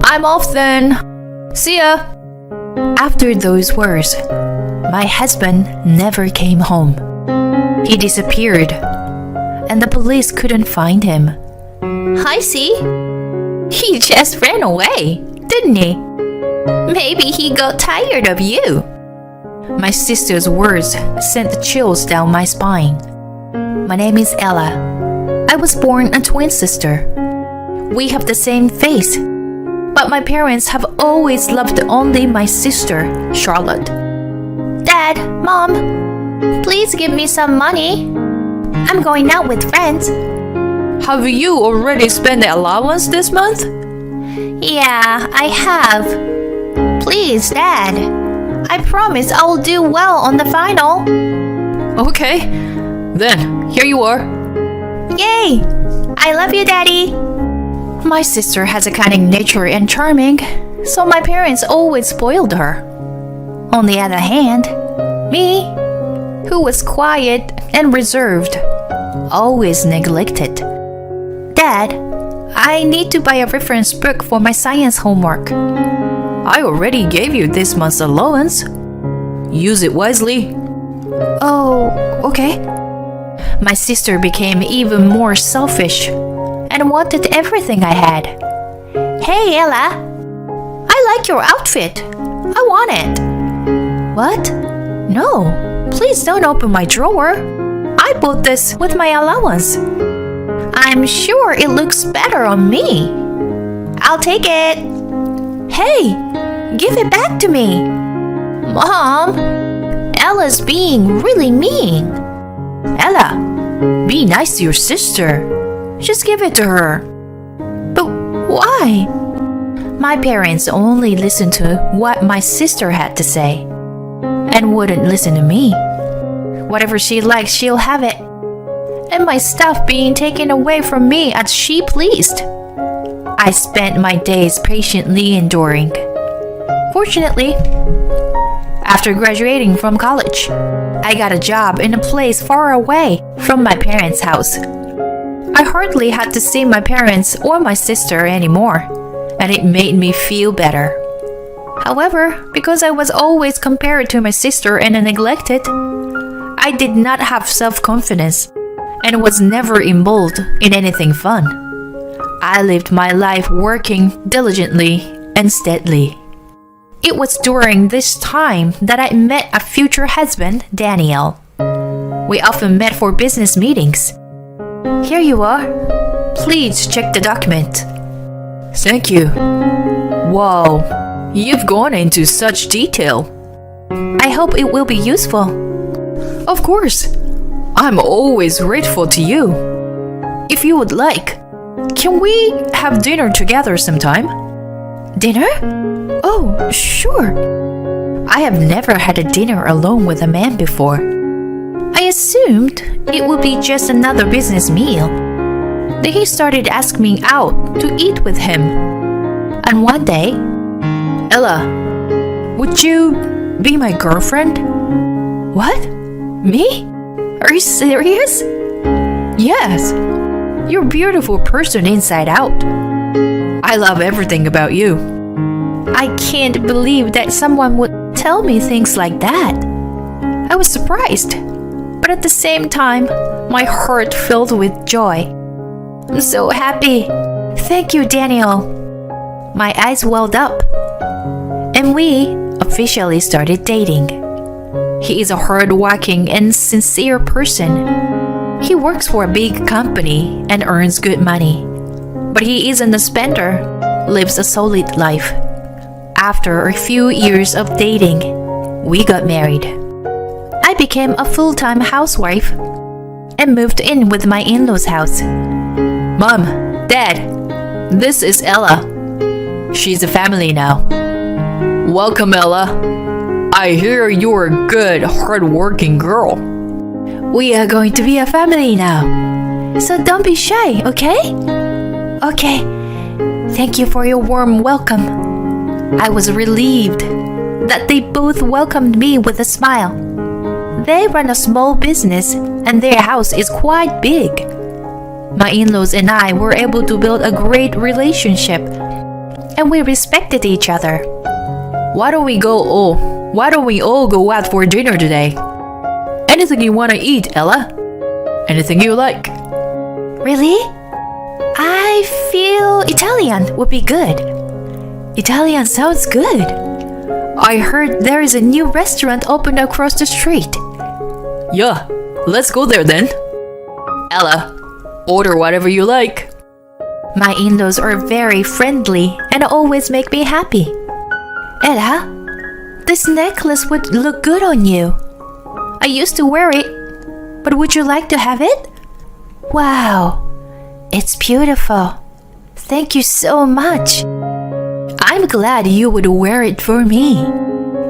I'm off then. See ya. After those words, my husband never came home. He disappeared, and the police couldn't find him. I see. He just ran away, didn't he? Maybe he got tired of you. My sister's words sent chills down my spine. My name is Ella. I was born a twin sister. We have the same face, but my parents have always loved only my sister, Charlotte. Dad, Mom, please give me some money. I'm going out with friends. Have you already spent the allowance this month? Yeah, I have. Please, Dad. I promise I will do well on the final. Okay, then here you are. Yay! I love you, Daddy. My sister has a cunning nature and charming, so my parents always spoiled her. On the other hand, me, who was quiet and reserved, always neglected. Dad, I need to buy a reference book for my science homework. I already gave you this month's allowance. Use it wisely. Oh, okay. My sister became even more selfish and wanted everything I had. Hey, Ella. I like your outfit. I want it. What? No, please don't open my drawer. I bought this with my allowance. I'm sure it looks better on me. I'll take it. Hey, give it back to me. Mom, Ella's being really mean. Ella, be nice to your sister. Just give it to her. But why? My parents only listened to what my sister had to say and wouldn't listen to me. Whatever she likes, she'll have it. And my stuff being taken away from me as she pleased. I spent my days patiently enduring. Fortunately, after graduating from college, I got a job in a place far away from my parents' house. I hardly had to see my parents or my sister anymore, and it made me feel better. However, because I was always compared to my sister and neglected, I did not have self-confidence and was never involved in anything fun. I lived my life working diligently and steadily. It was during this time that I met a future husband, Daniel. We often met for business meetings. Here you are. Please check the document. Thank you. Wow, you've gone into such detail. I hope it will be useful. Of course. I'm always grateful to you. If you would like, can we have dinner together sometime? Dinner? Oh, sure. I have never had a dinner alone with a man before. I assumed it would be just another business meal. Then he started asking me out to eat with him. And one day, Ella, would you be my girlfriend? What? Me? Are you serious? Yes. You're a beautiful person inside out. I love everything about you. I can't believe that someone would tell me things like that. I was surprised, but at the same time, my heart filled with joy. I'm so happy. Thank you, Daniel. My eyes welled up, and we officially started dating. He is a hard-working and sincere person. He works for a big company and earns good money. But he isn't a spender, lives a solid life. After a few years of dating, we got married. I became a full-time housewife and moved in with my in-laws' house. Mom, Dad, this is Ella. She's a family now. Welcome, Ella. I hear you're a good, hard-working girl. We are going to be a family now. So don't be shy, okay? Okay. Thank you for your warm welcome. I was relieved that they both welcomed me with a smile. They run a small business and their house is quite big. My in-laws and I were able to build a great relationship. and we respected each other. Why don't we all go out for dinner today? Anything you want to eat, Ella? Anything you like? Really? I feel Italian would be good. Italian sounds good. I heard there is a new restaurant opened across the street. Yeah, let's go there then. Ella, order whatever you like. My in-laws are very friendly and always make me happy. Ella, this necklace would look good on you. I used to wear it, but would you like to have it? Wow, it's beautiful. Thank you so much. I'm glad you would wear it for me.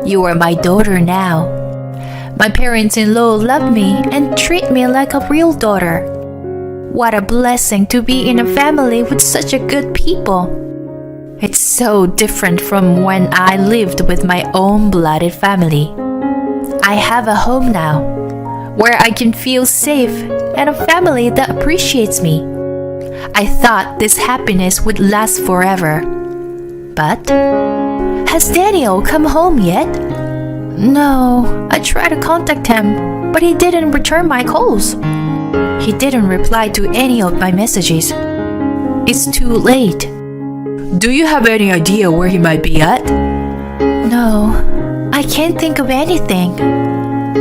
You are my daughter now. My parents-in-law love me and treat me like a real daughter. What a blessing to be in a family with such a good people. It's so different from when I lived with my own blooded family. I have a home now, where I can feel safe and a family that appreciates me. I thought this happiness would last forever. But has Daniel come home yet? No, I tried to contact him, but he didn't return my calls. He didn't reply to any of my messages. It's too late. Do you have any idea where he might be at? No, I can't think of anything.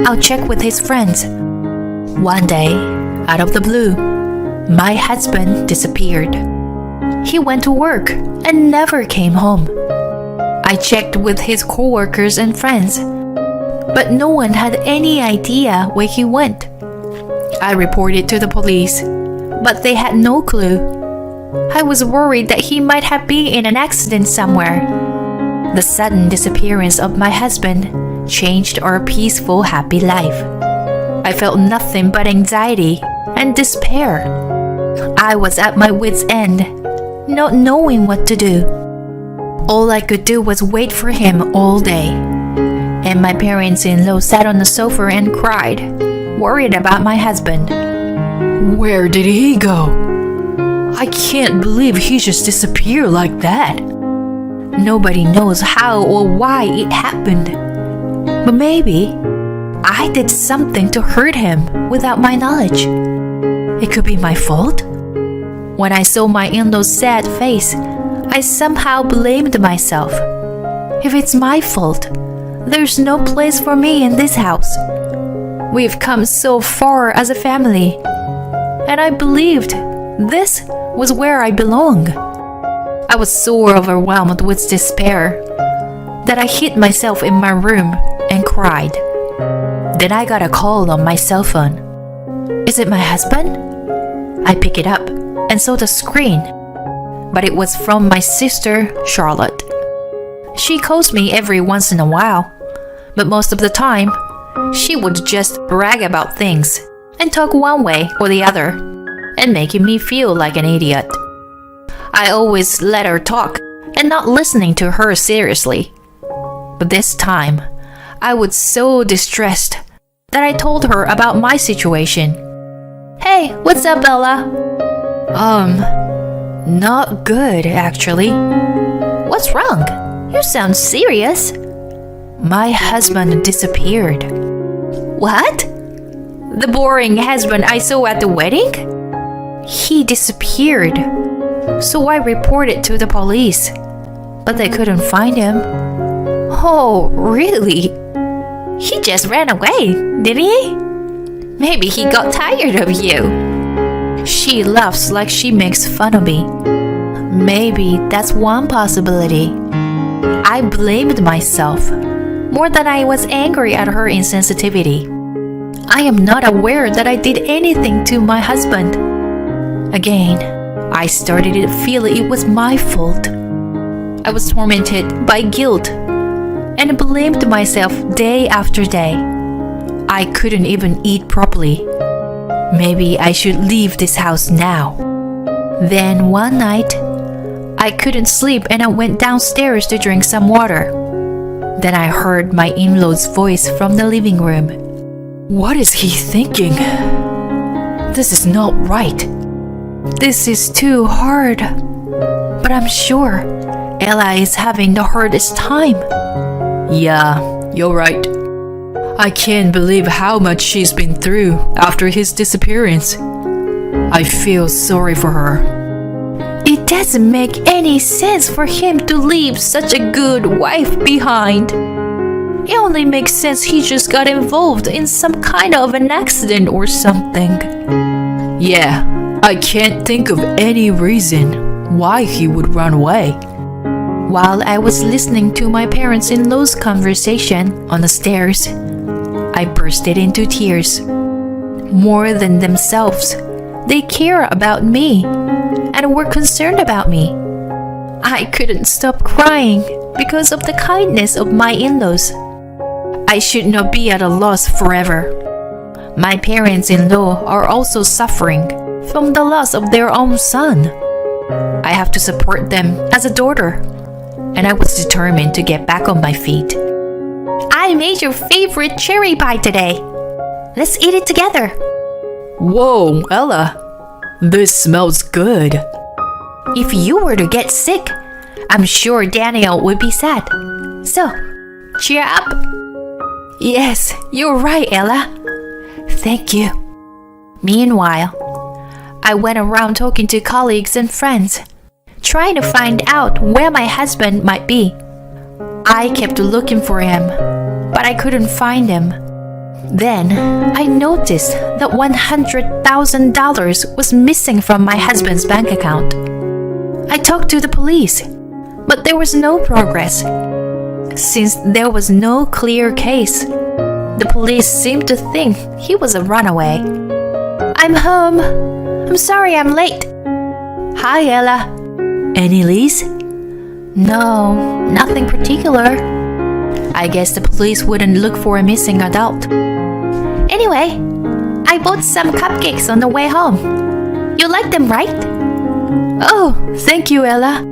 I'll check with his friends. One day, out of the blue, my husband disappeared. He went to work and never came home. I checked with his coworkers and friends, but no one had any idea where he went. I reported to the police, but they had no clue. I was worried that he might have been in an accident somewhere. The sudden disappearance of my husband changed our peaceful, happy life. I felt nothing but anxiety and despair. I was at my wits' end, not knowing what to do. All I could do was wait for him all day. And my parents-in-law sat on the sofa and cried, worried about my husband. Where did he go? I can't believe he just disappeared like that. Nobody knows how or why it happened. But maybe I did something to hurt him without my knowledge. It could be my fault. When I saw my in-law's sad face, I somehow blamed myself. If it's my fault, there's no place for me in this house. We've come so far as a family, and I believed this was where I belong. I was so overwhelmed with despair that I hid myself in my room and cried. Then I got a call on my cell phone. Is it my husband? I picked it up and saw the screen, but it was from my sister, Charlotte. She calls me every once in a while, but most of the time, she would just brag about things and talk one way or the other, and making me feel like an idiot. I always let her talk and not listening to her seriously. But this time, I was so distressed that I told her about my situation. Hey, what's up, Bella? Not good, actually. What's wrong? You sound serious. My husband disappeared. What? The boring husband I saw at the wedding? He disappeared. So I reported to the police, but they couldn't find him. Oh, really? He just ran away, didn't he? Maybe he got tired of you. She laughs like she makes fun of me. Maybe that's one possibility. I blamed myself more than I was angry at her insensitivity. I am not aware that I did anything to my husband. Again, I started to feel it was my fault. I was tormented by guilt and blamed myself day after day. I couldn't even eat properly. Maybe I should leave this house now. Then one night, I couldn't sleep and I went downstairs to drink some water. Then I heard my in-law's voice from the living room. What is he thinking? This is not right. This is too hard. But I'm sure Ella is having the hardest time. Yeah, you're right. I can't believe how much she's been through after his disappearance. I feel sorry for her. It doesn't make any sense for him to leave such a good wife behind. It only makes sense he just got involved in some kind of an accident or something. Yeah, I can't think of any reason why he would run away. While I was listening to my parents-in-law's conversation on the stairs, I bursted into tears. More than themselves, they care about me and were concerned about me. I couldn't stop crying because of the kindness of my in-laws. I should not be at a loss forever. My parents-in-law are also suffering from the loss of their own son. I have to support them as a daughter, and I was determined to get back on my feet. I made your favorite cherry pie today. Let's eat it together. Whoa, Ella, this smells good. If you were to get sick, I'm sure Daniel would be sad. So, cheer up. Yes, you're right, Ella. Thank you. Meanwhile, I went around talking to colleagues and friends, trying to find out where my husband might be. I kept looking for him, but I couldn't find him. Then, I noticed that $100,000 was missing from my husband's bank account. I talked to the police, but there was no progress. Since there was no clear case, the police seemed to think he was a runaway. I'm home. I'm sorry I'm late. Hi, Ella. Any leads? No, nothing particular. I guess the police wouldn't look for a missing adult. Anyway, I bought some cupcakes on the way home. You like them, right? Oh, thank you, Ella.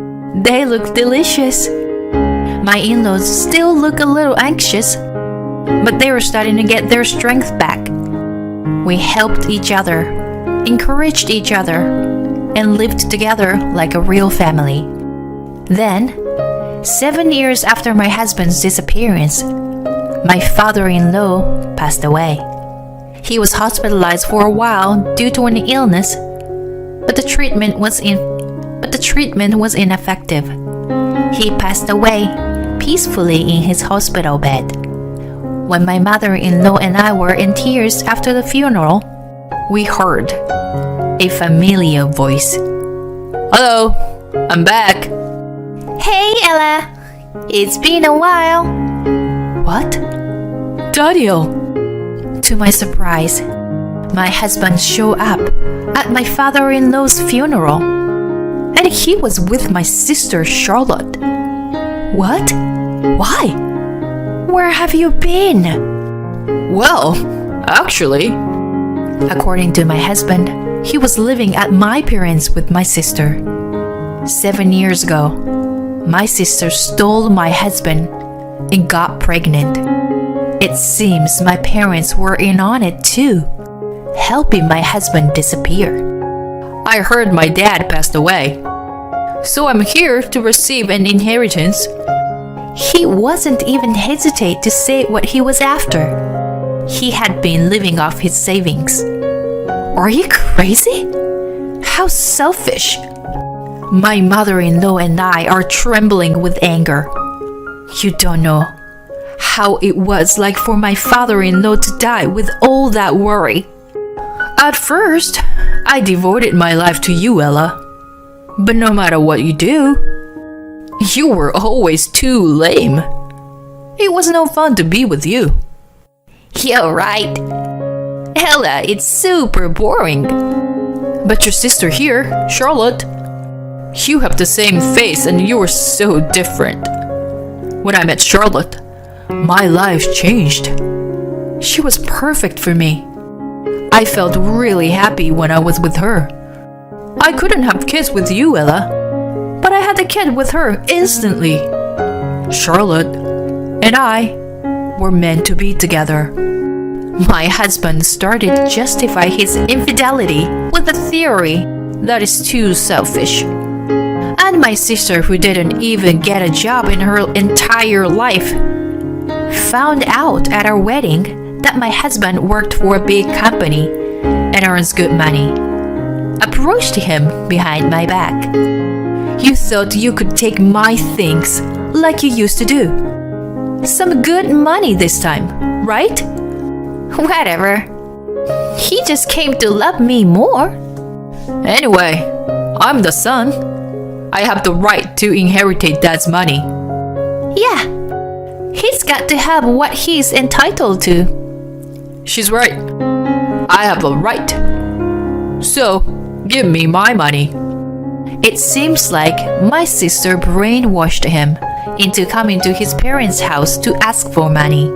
They look delicious. My in-laws still look a little anxious, but they were starting to get their strength back. We helped each other, encouraged each other, and lived together like a real family. Then, 7 years after my husband's disappearance, my father-in-law passed away. He was hospitalized for a while due to an illness, but the treatment was ineffective. He passed away peacefully in his hospital bed. When my mother-in-law and I were in tears after the funeral, we heard a familiar voice. Hello, I'm back. Hey, Ella. It's been a while. What? Daniel. To my surprise, my husband showed up at my father-in-law's funeral, and he was with my sister Charlotte. What? Why? Where have you been? Well, actually, according to my husband, he was living at my parents' with my sister. 7 years ago, my sister stole my husband and got pregnant. It seems my parents were in on it too, helping my husband disappear. I heard my dad passed away, so I'm here to receive an inheritance. He wasn't even hesitate to say what he was after. He had been living off his savings. Are you crazy? How selfish! My mother-in-law and I are trembling with anger. You don't know how it was like for my father-in-law to die with all that worry. At first, I devoted my life to you, Ella. But no matter what you do, you were always too lame. It was no fun to be with you. You're right. Ella, it's super boring. But your sister here, Charlotte, you have the same face and you were so different. When I met Charlotte, my life changed. She was perfect for me. I felt really happy when I was with her. I couldn't have kids with you, Ella, but I had a kid with her instantly. Charlotte and I were meant to be together. My husband started to justify his infidelity with a theory that is too selfish. And And my sister, who didn't even get a job in her entire life, found out at our wedding that my husband worked for a big company and earns good money. Approached him behind my back. You thought you could take my things like you used to do. Some good money this time, right? Whatever. He just came to love me more. Anyway, I'm the son. I have the right to inherit dad's money. Yeah. He's got to have what he's entitled to. She's right. I have a right. So, give me my money. It seems like my sister brainwashed him into coming to his parents' house to ask for money.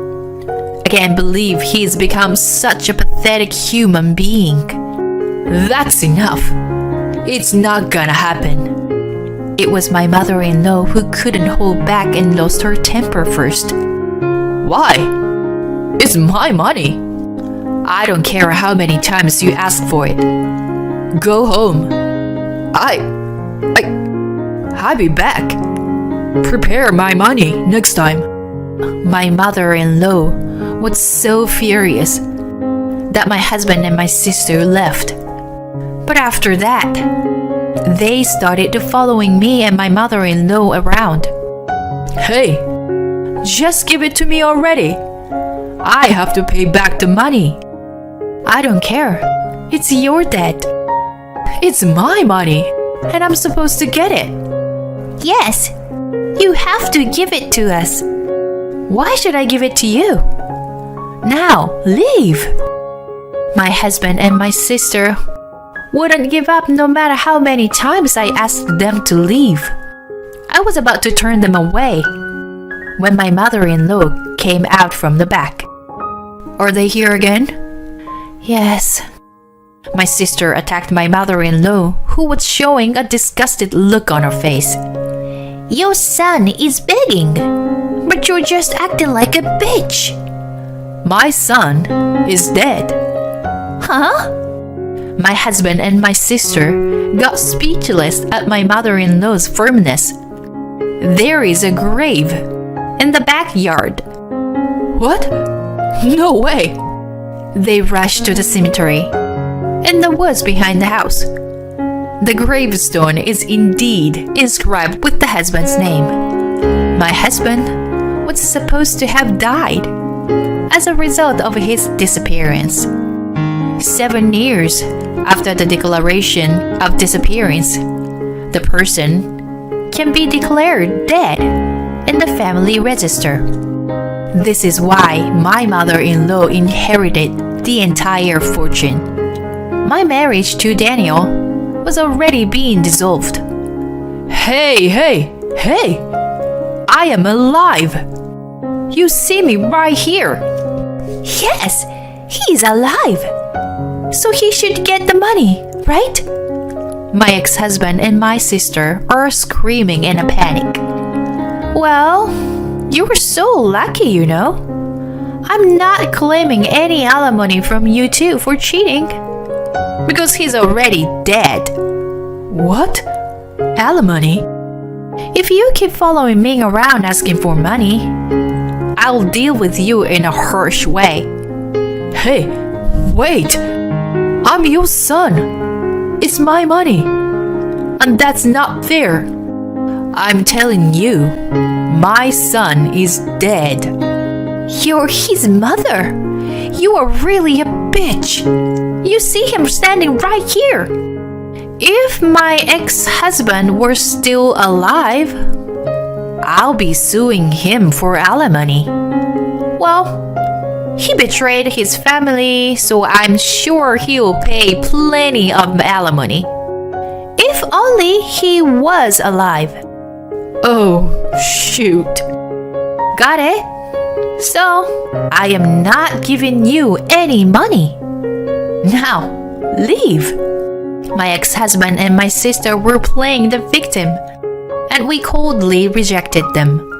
I can't believe he's become such a pathetic human being. That's enough. It's not gonna happen. It was my mother-in-law who couldn't hold back and lost her temper first. Why? It's my money. I don't care how many times you ask for it. Go home. I'll be back. Prepare my money next time. My mother-in-law was so furious that my husband and my sister left. But after that, they started following me and my mother-in-law around. Hey, just give it to me already. I have to pay back the money. I don't care. It's your debt. It's my money, and I'm supposed to get it. Yes, you have to give it to us. Why should I give it to you? Now, leave. My husband and my sister wouldn't give up no matter how many times I asked them to leave. I was about to turn them away when my mother-in-law came out from the back. Are they here again? Yes. My sister attacked my mother-in-law, who was showing a disgusted look on her face. Your son is begging, but you're just acting like a bitch. My son is dead. Huh? My husband and my sister got speechless at my mother-in-law's firmness. There is a grave in the backyard. What? No way! They rushed to the cemetery in the woods behind the house. The gravestone is indeed inscribed with the husband's name. My husband was supposed to have died as a result of his disappearance. 7 years after the declaration of disappearance, the person can be declared dead in the family register. This is why my mother-in-law inherited the entire fortune. My marriage to Daniel was already being dissolved. Hey! I am alive! You see me right here. Yes, he's alive. So he should get the money, right? My ex-husband and my sister are screaming in a panic. Well, you were so lucky, you know. I'm not claiming any alimony from you two for cheating, because he's already dead. What? Alimony? If you keep following me around asking for money, I'll deal with you in a harsh way. Hey, wait! I'm your son. It's my money. And that's not fair. I'm telling you, my son is dead. You're his mother. You are really a bitch. You see him standing right here. If my ex-husband were still alive, I'll be suing him for alimony. Well, he betrayed his family, so I'm sure he'll pay plenty of alimony. If only he was alive. Oh, shoot. Got it? So, I am not giving you any money. Now, leave. My ex-husband and my sister were playing the victim, and we coldly rejected them.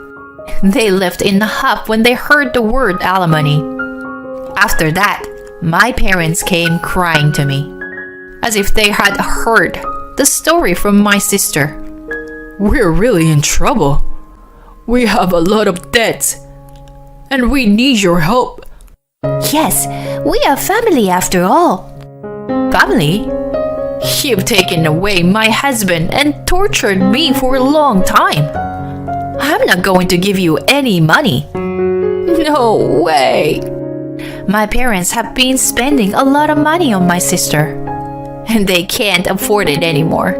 They left in a huff when they heard the word alimony. After that, my parents came crying to me, as if they had heard the story from my sister. We're really in trouble. We have a lot of debts, and we need your help. Yes, we are family after all. Family? You've taken away my husband and tortured me for a long time. I'm not going to give you any money. No way. My parents have been spending a lot of money on my sister, and they can't afford it anymore.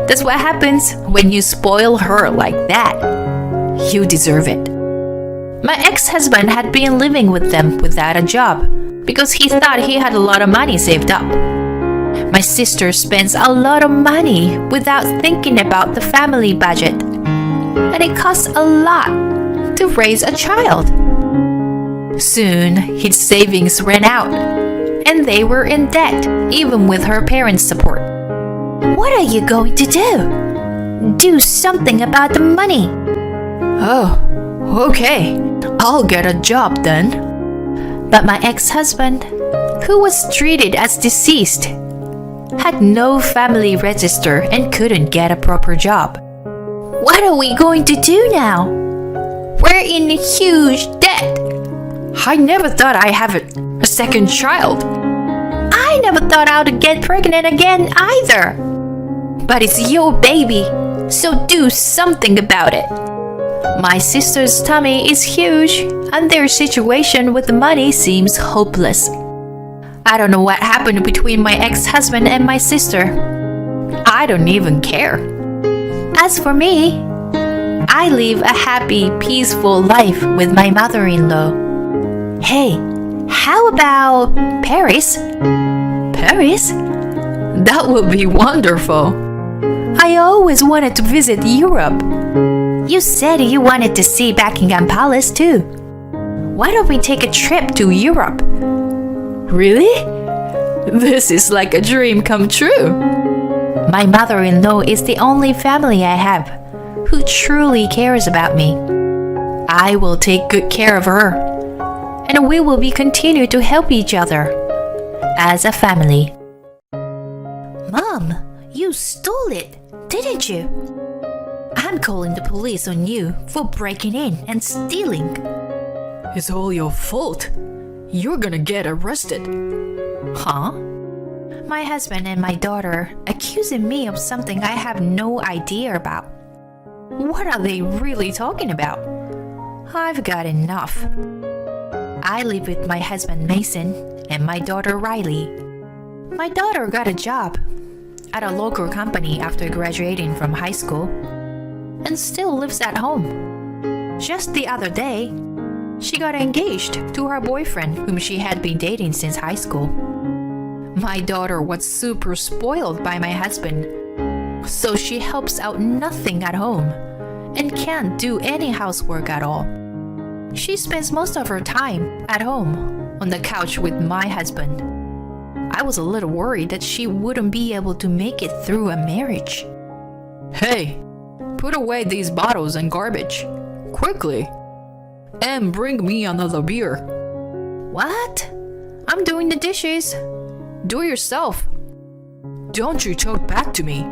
That's what happens when you spoil her like that. You deserve it. My ex-husband had been living with them without a job because he thought he had a lot of money saved up. My sister spends a lot of money without thinking about the family budget, and it costs a lot to raise a child. Soon, his savings ran out, and they were in debt, even with her parents' support. What are you going to do? Do something about the money. Oh, okay. I'll get a job then. But my ex-husband, who was treated as deceased, had no family register and couldn't get a proper job. What are we going to do now? We're in huge debt. I never thought I'd have a second child. I never thought I'd get pregnant again either. But it's your baby, so do something about it. My sister's tummy is huge, and their situation with the money seems hopeless. I don't know what happened between my ex-husband and my sister. I don't even care. As for me, I live a happy, peaceful life with my mother-in-law. Hey, how about Paris? Paris? That would be wonderful. I always wanted to visit Europe. You said you wanted to see Buckingham Palace too. Why don't we take a trip to Europe? Really? This is like a dream come true. My mother-in-law is the only family I have who truly cares about me. I will take good care of her, and we will continue to help each other as a family. Mom, you stole it, didn't you? I'm calling the police on you for breaking in and stealing. It's all your fault. You're gonna get arrested. Huh? My husband and my daughter accusing me of something I have no idea about. What are they really talking about? I've got enough. I live with my husband Mason and my daughter Riley. My daughter got a job at a local company after graduating from high school and still lives at home. Just the other day, she got engaged to her boyfriend whom she had been dating since high school. My daughter was super spoiled by my husband, so she helps out nothing at home and can't do any housework at all. She spends most of her time at home on the couch with my husband. I was a little worried that she wouldn't be able to make it through a marriage. Hey, put away these bottles and garbage. Quickly. And bring me another beer. What? I'm doing the dishes. Do it yourself. Don't you talk back to me.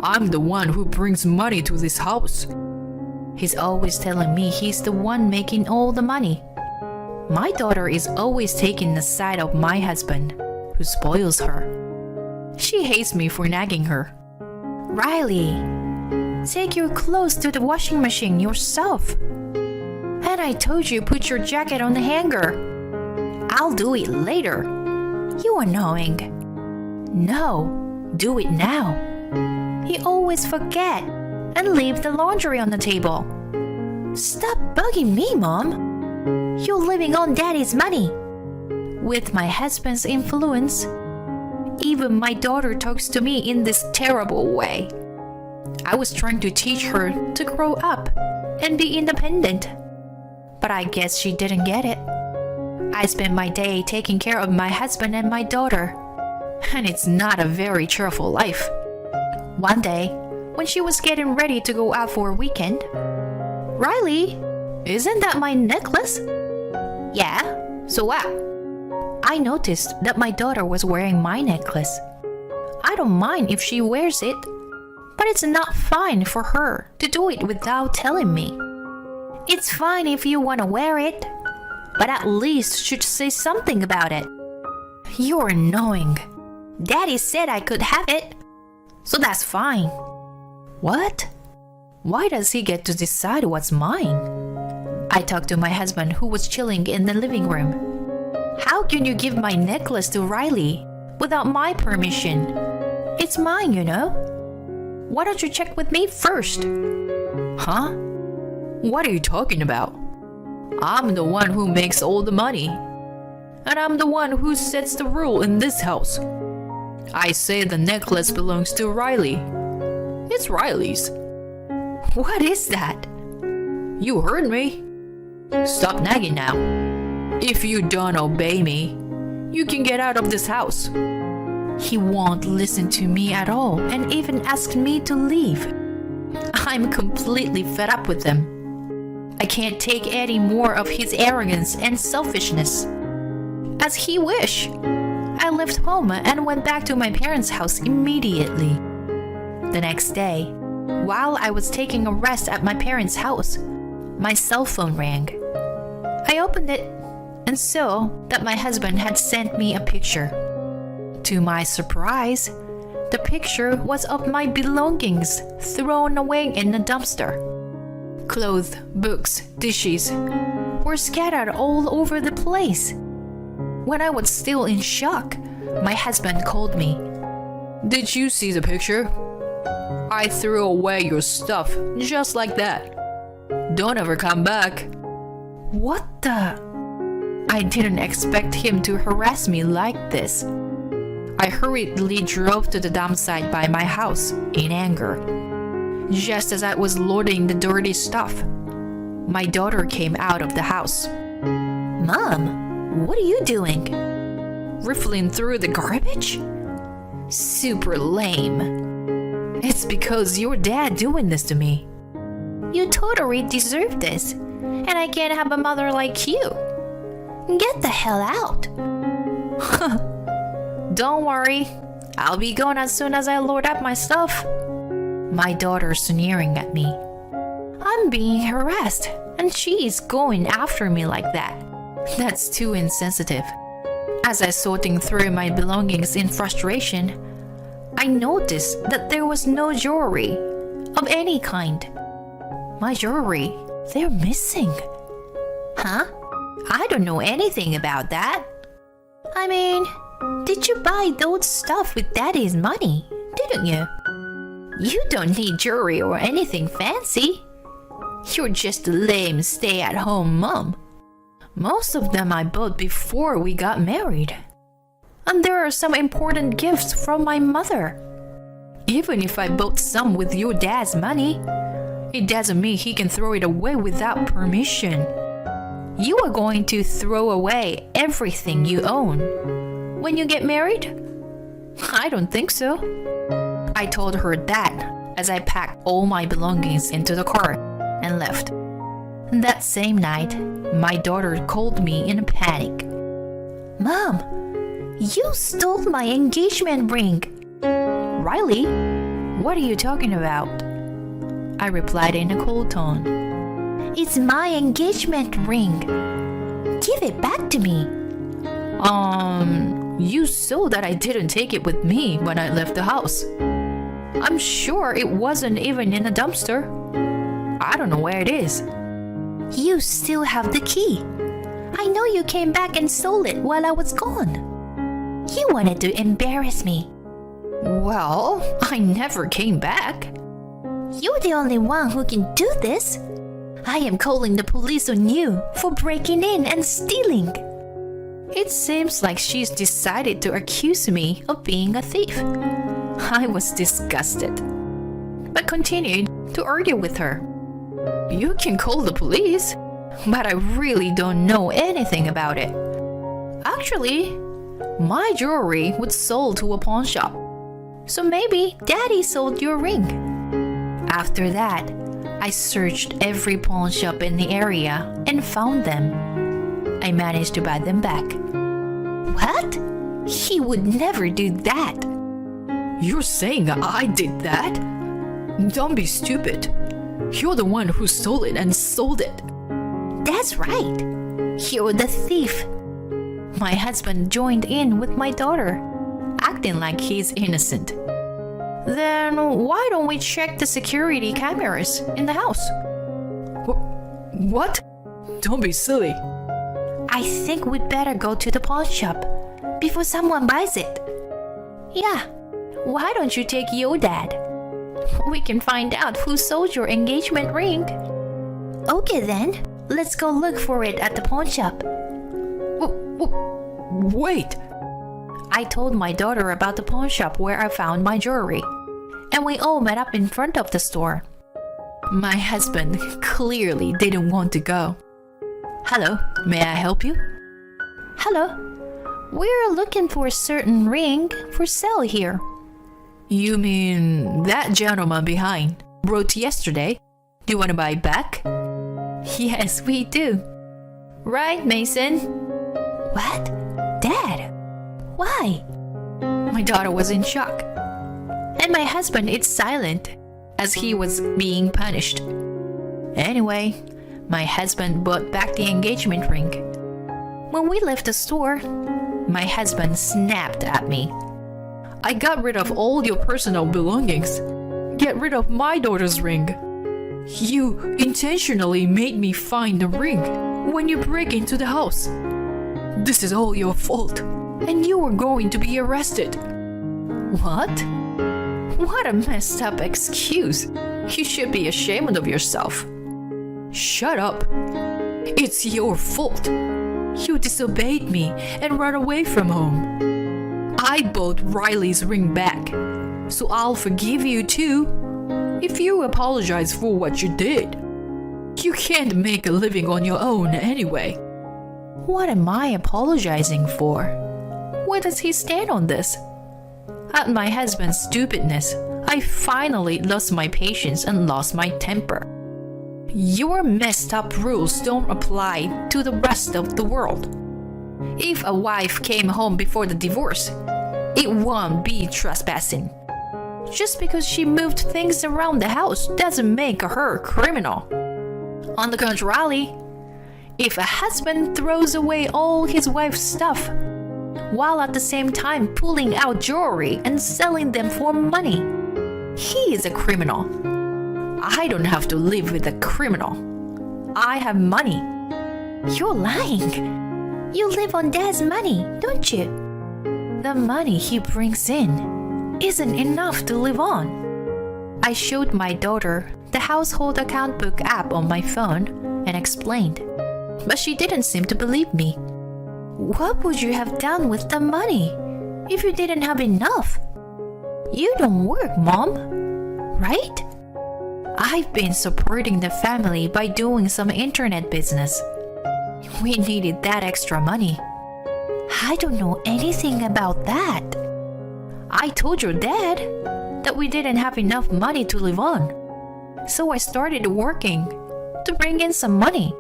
I'm the one who brings money to this house. He's always telling me he's the one making all the money. My daughter is always taking the side of my husband, who spoils her. She hates me for nagging her. Riley, take your clothes to the washing machine yourself. And I told you put your jacket on the hanger. I'll do it later. You annoying. No, do it now. He always forget and leave the laundry on the table. Stop bugging me, Mom. You're living on Daddy's money. With my husband's influence, even my daughter talks to me in this terrible way. I was trying to teach her to grow up and be independent, but I guess she didn't get it. I spend my day taking care of my husband and my daughter, and it's not a very cheerful life. One day, when she was getting ready to go out for a weekend, Riley, isn't that my necklace? Yeah, so what? I noticed that my daughter was wearing my necklace. I don't mind if she wears it, But it's not fine for her to do it without telling me. It's fine if you want to wear it, but at least should say something about it. You're annoying. Daddy said I could have it, so that's fine. What? Why does he get to decide what's mine? I talked to my husband, who was chilling in the living room. How can you give my necklace to Riley without my permission? It's mine, you know. Why don't you check with me first? Huh? What are you talking about? I'm the one who makes all the money. And I'm the one who sets the rule in this house. I say the necklace belongs to Riley. It's Riley's. What is that? You heard me. Stop nagging now. If you don't obey me, you can get out of this house. He won't listen to me at all and even asked me to leave. I'm completely fed up with him. I can't take any more of his arrogance and selfishness. As he wished, I left home and went back to my parents' house immediately. The next day, while I was taking a rest at my parents' house, my cell phone rang. I opened it and saw that my husband had sent me a picture. To my surprise, the picture was of my belongings thrown away in a dumpster. Clothes, books, dishes were scattered all over the place. When I was still in shock, my husband called me. Did you see the picture? I threw away your stuff just like that. Don't ever come back. What the? I didn't expect him to harass me like this. I hurriedly drove to the dump site by my house in anger. Just as I was loading the dirty stuff, my daughter came out of the house. Mom, what are you doing? Riffling through the garbage? Super lame. It's because your dad doing this to me. You totally deserve this, and I can't have a mother like you. Get the hell out. Don't worry, I'll be gone as soon as I load up my stuff. My daughter's sneering at me. I'm being harassed, and she's going after me like that. That's too insensitive. As I sorting through my belongings in frustration, I noticed that there was no jewelry of any kind. My jewelry, they're missing. Huh? I don't know anything about that. I mean, did you buy those stuff with Daddy's money, didn't you? You don't need jewelry or anything fancy. You're just a lame stay-at-home mom. Most of them I bought before we got married. And there are some important gifts from my mother. Even if I bought some with your dad's money, it doesn't mean he can throw it away without permission. You are going to throw away everything you own when you get married? I don't think so. I told her that as I packed all my belongings into the car and left. That same night, my daughter called me in a panic. Mom, you stole my engagement ring. Riley, what are you talking about? I replied in a cold tone. It's my engagement ring. Give it back to me. You saw that I didn't take it with me when I left the house. I'm sure it wasn't even in a dumpster. I don't know where it is. You still have the key. I know you came back and stole it while I was gone. You wanted to embarrass me. Well, I never came back. You're the only one who can do this. I am calling the police on you for breaking in and stealing. It seems like she's decided to accuse me of being a thief. I was disgusted, but continued to argue with her. You can call the police, but I really don't know anything about it. Actually, my jewelry was sold to a pawn shop, so maybe Daddy sold your ring. After that, I searched every pawn shop in the area and found them. I managed to buy them back. What? He would never do that. You're saying I did that? Don't be stupid. You're the one who stole it and sold it. That's right. You're the thief. My husband joined in with my daughter, acting like he's innocent. Then why don't we check the security cameras in the house? What? Don't be silly. I think we'd better go to the pawn shop before someone buys it. Yeah, why don't you take your dad? We can find out who sold your engagement ring. Okay then, let's go look for it at the pawn shop. Wait. I told my daughter about the pawn shop where I found my jewelry, and we all met up in front of the store. My husband clearly didn't want to go. Hello, may I help you? Hello, we're looking for a certain ring for sale here. You mean that gentleman behind wrote yesterday? Do you want to buy it back? Yes, we do. Right, Mason? What? Dad? Why? My daughter was in shock, and my husband is silent as he was being punished. Anyway, my husband bought back the engagement ring. When we left the store, my husband snapped at me. I got rid of all your personal belongings. Get rid of my daughter's ring. You intentionally made me find the ring when you break into the house. This is all your fault, and you are going to be arrested. What? What a messed up excuse. You should be ashamed of yourself. Shut up. It's your fault. You disobeyed me and ran away from home. I bought Riley's ring back, so I'll forgive you too if you apologize for what you did. You can't make a living on your own anyway. What am I apologizing for? Where does he stand on this? At my husband's stupidness, I finally lost my patience and lost my temper. Your messed up rules don't apply to the rest of the world. If a wife came home before the divorce, it won't be trespassing. Just because she moved things around the house doesn't make her a criminal. On the contrary, if a husband throws away all his wife's stuff, while at the same time pulling out jewelry and selling them for money, he is a criminal. I don't have to live with a criminal. I have money. You're lying. You live on Dad's money, don't you? The money he brings in isn't enough to live on. I showed my daughter the household account book app on my phone and explained, but she didn't seem to believe me. What would you have done with the money if you didn't have enough? You don't work, Mom, right? I've been supporting the family by doing some internet business. We needed that extra money. I don't know anything about that. I told your dad that we didn't have enough money to live on. So I started working to bring in some money.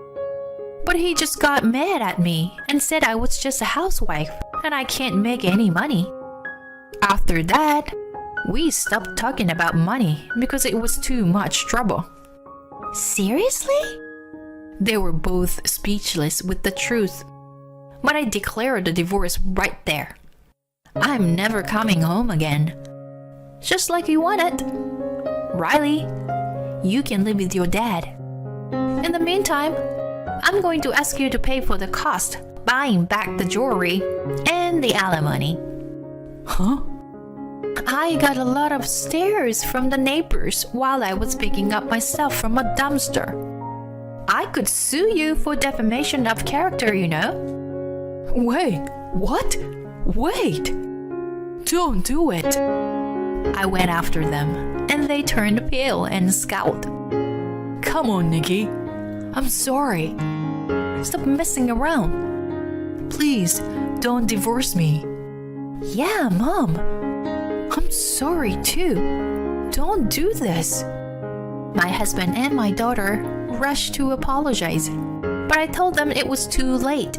But he just got mad at me and said I was just a housewife and I can't make any money. After that, we stopped talking about money because it was too much trouble. Seriously? They were both speechless with the truth. But I declared the divorce right there. I'm never coming home again. Just like you wanted. Riley, you can live with your dad. In the meantime, I'm going to ask you to pay for the cost buying back the jewelry and the alimony. Huh? I got a lot of stares from the neighbors while I was picking up my stuff from a dumpster. I could sue you for defamation of character, you know. Wait, what? Wait! Don't do it! I went after them, and they turned pale and scowled. Come on, Nikki. I'm sorry. Stop messing around. Please, don't divorce me. Yeah, Mom. I'm sorry too. Don't do this. My husband and my daughter rushed to apologize, but I told them it was too late.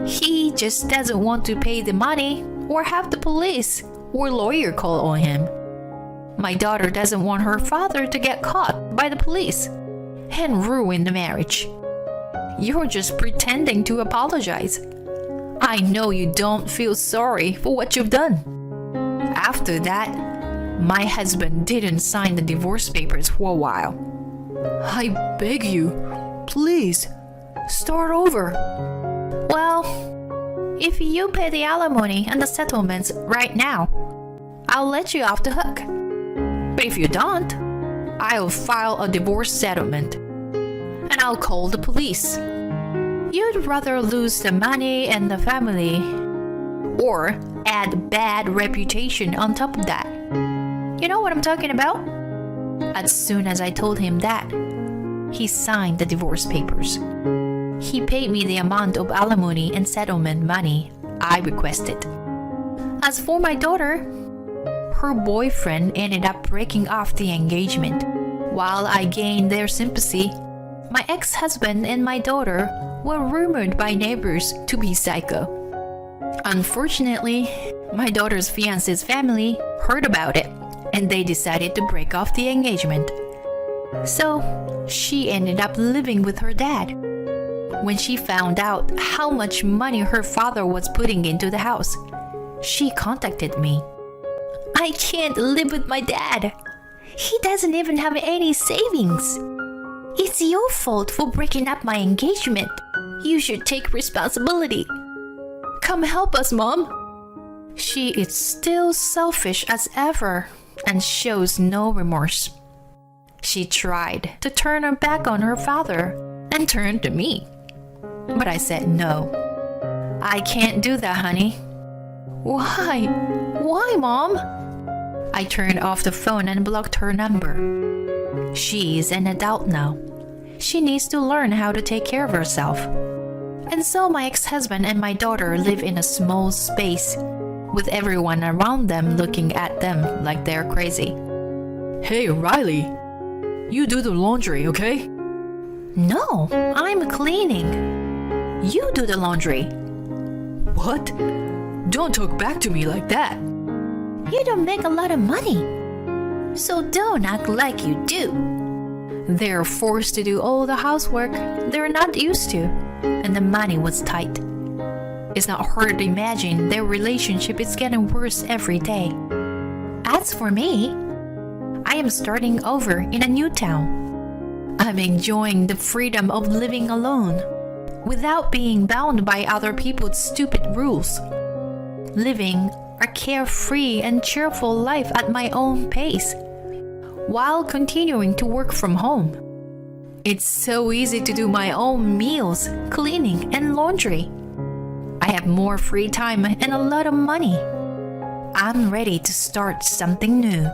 He just doesn't want to pay the money or have the police or lawyer call on him. My daughter doesn't want her father to get caught by the police and ruin the marriage. You're just pretending to apologize. I know you don't feel sorry for what you've done. After that, my husband didn't sign the divorce papers for a while. I beg you, please, start over. Well, if you pay the alimony and the settlements right now, I'll let you off the hook. But if you don't, I'll file a divorce settlement and I'll call the police. You'd rather lose the money and the family or add bad reputation on top of that. You know what I'm talking about? As soon as I told him that, he signed the divorce papers. He paid me the amount of alimony and settlement money I requested. As for my daughter, her boyfriend ended up breaking off the engagement. While I gained their sympathy, my ex-husband and my daughter were rumored by neighbors to be psycho. Unfortunately, my daughter's fiancé's family heard about it and they decided to break off the engagement. So, she ended up living with her dad. When she found out how much money her father was putting into the house, she contacted me. I can't live with my dad. He doesn't even have any savings. It's your fault for breaking up my engagement. You should take responsibility. Come help us, Mom. She is still selfish as ever and shows no remorse. She tried to turn her back on her father and turn to me. But I said no. I can't do that, honey. Why? Why, Mom? I turned off the phone and blocked her number. She is an adult now. She needs to learn how to take care of herself. And so my ex-husband and my daughter live in a small space with everyone around them looking at them like they're crazy. Hey, Riley, you do the laundry, okay? No, I'm cleaning. You do the laundry. What? Don't talk back to me like that. You don't make a lot of money, so don't act like you do. They're forced to do all the housework they're not used to, and the money was tight. It's not hard to imagine their relationship is getting worse every day. As for me, I am starting over in a new town. I'm enjoying the freedom of living alone, without being bound by other people's stupid rules. Living a carefree and cheerful life at my own pace, while continuing to work from home. It's so easy to do my own meals, cleaning, and laundry. I have more free time and a lot of money. I'm ready to start something new.